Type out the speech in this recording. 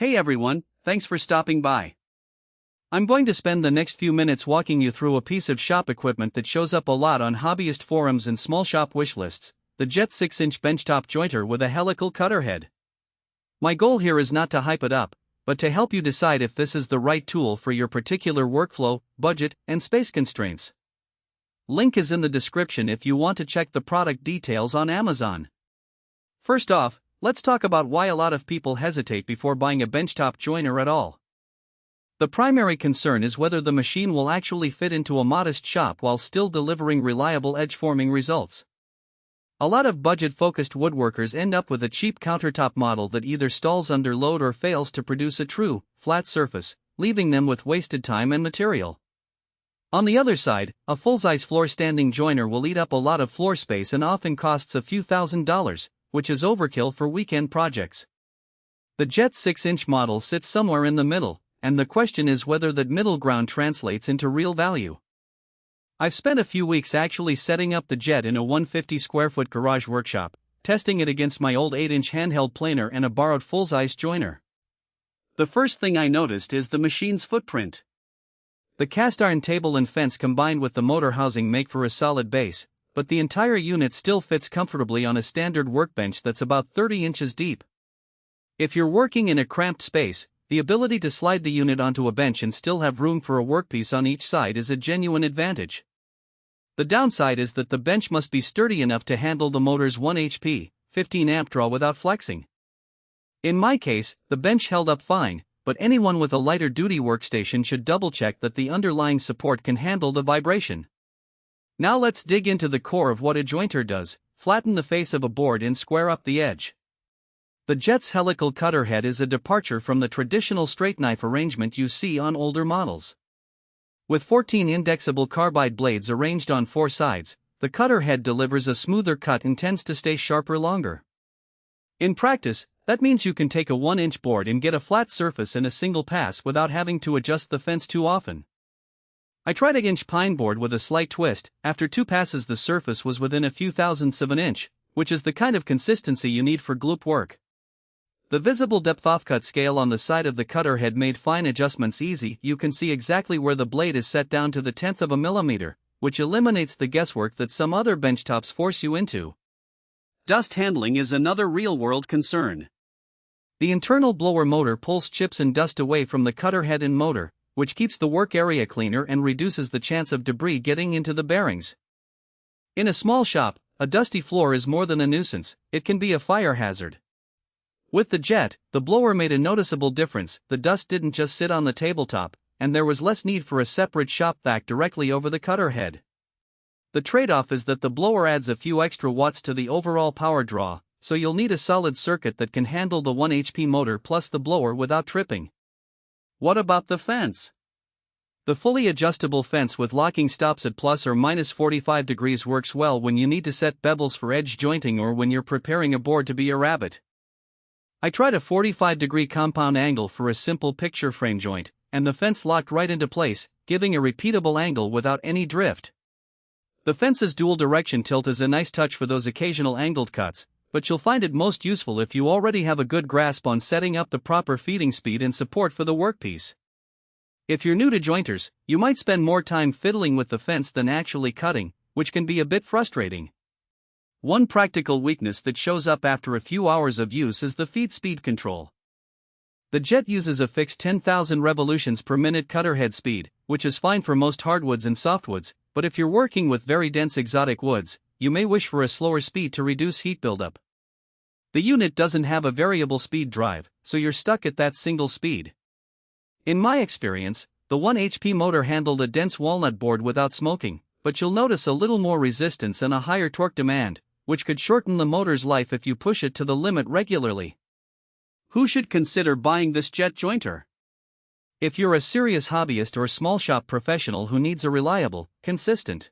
Hey everyone, thanks for stopping by. I'm going to spend the next few minutes walking you through a piece of shop equipment that shows up a lot on hobbyist forums and small shop wish lists, the Jet 6-inch benchtop jointer with a helical cutterhead. My goal here is not to hype it up, but to help you decide if this is the right tool for your particular workflow, budget, and space constraints. Link is in the description if you want to check the product details on Amazon. First off, let's talk about why a lot of people hesitate before buying a benchtop joiner at all. The primary concern is whether the machine will actually fit into a modest shop while still delivering reliable edge-forming results. A lot of budget-focused woodworkers end up with a cheap countertop model that either stalls under load or fails to produce a true, flat surface, leaving them with wasted time and material. On the other side, a full-size floor-standing joiner will eat up a lot of floor space and often costs a few $1,000s, which is overkill for weekend projects. The Jet 6-inch model sits somewhere in the middle, and the question is whether that middle ground translates into real value. I've spent a few weeks actually setting up the Jet in a 150 square foot garage workshop, testing it against my old 8-inch handheld planer and a borrowed full-size joiner. The first thing I noticed is the machine's footprint. The cast iron table and fence combined with the motor housing make for a solid base, but the entire unit still fits comfortably on a standard workbench that's about 30 inches deep. If you're working in a cramped space, the ability to slide the unit onto a bench and still have room for a workpiece on each side is a genuine advantage. The downside is that the bench must be sturdy enough to handle the motor's 1 HP, 15 amp draw without flexing. In my case, the bench held up fine, but anyone with a lighter duty workstation should double check that the underlying support can handle the vibration. Now let's dig into the core of what a jointer does: flatten the face of a board and square up the edge. The Jet's helical cutterhead is a departure from the traditional straight knife arrangement you see on older models. With 14 indexable carbide blades arranged on 4 sides, the cutterhead delivers a smoother cut and tends to stay sharper longer. In practice, that means you can take a 1-inch board and get a flat surface in a single pass without having to adjust the fence too often. I tried a 1-inch pine board with a slight twist. After 2 passes the surface was within a few thousandths of an inch, which is the kind of consistency you need for gloop work. The visible depth offcut scale on the side of the cutterhead made fine adjustments easy. You can see exactly where the blade is set down to the 1/10 of a millimeter, which eliminates the guesswork that some other benchtops force you into. Dust handling is another real-world concern. The internal blower motor pulls chips and dust away from the cutterhead and motor, which keeps the work area cleaner and reduces the chance of debris getting into the bearings. In a small shop, a dusty floor is more than a nuisance, it can be a fire hazard. With the Jet, the blower made a noticeable difference. The dust didn't just sit on the tabletop, and there was less need for a separate shop vac directly over the cutterhead. The trade-off is that the blower adds a few extra watts to the overall power draw, so you'll need a solid circuit that can handle the 1 HP motor plus the blower without tripping. What about the fence? The fully adjustable fence with locking stops at plus or minus 45 degrees works well when you need to set bevels for edge jointing or when you're preparing a board to be a rabbet. I tried a 45-degree compound angle for a simple picture frame joint, and the fence locked right into place, giving a repeatable angle without any drift. The fence's dual direction tilt is a nice touch for those occasional angled cuts, but you'll find it most useful if you already have a good grasp on setting up the proper feeding speed and support for the workpiece. If you're new to jointers, you might spend more time fiddling with the fence than actually cutting, which can be a bit frustrating. One practical weakness that shows up after a few hours of use is the feed speed control. The Jet uses a fixed 10,000 revolutions per minute cutterhead speed, which is fine for most hardwoods and softwoods, but if you're working with very dense exotic woods, you may wish for a slower speed to reduce heat buildup. The unit doesn't have a variable speed drive, so you're stuck at that single speed. In my experience, the 1 HP motor handled a dense walnut board without smoking, but you'll notice a little more resistance and a higher torque demand, which could shorten the motor's life if you push it to the limit regularly. Who should consider buying this Jet jointer? If you're a serious hobbyist or small shop professional who needs a reliable, consistent,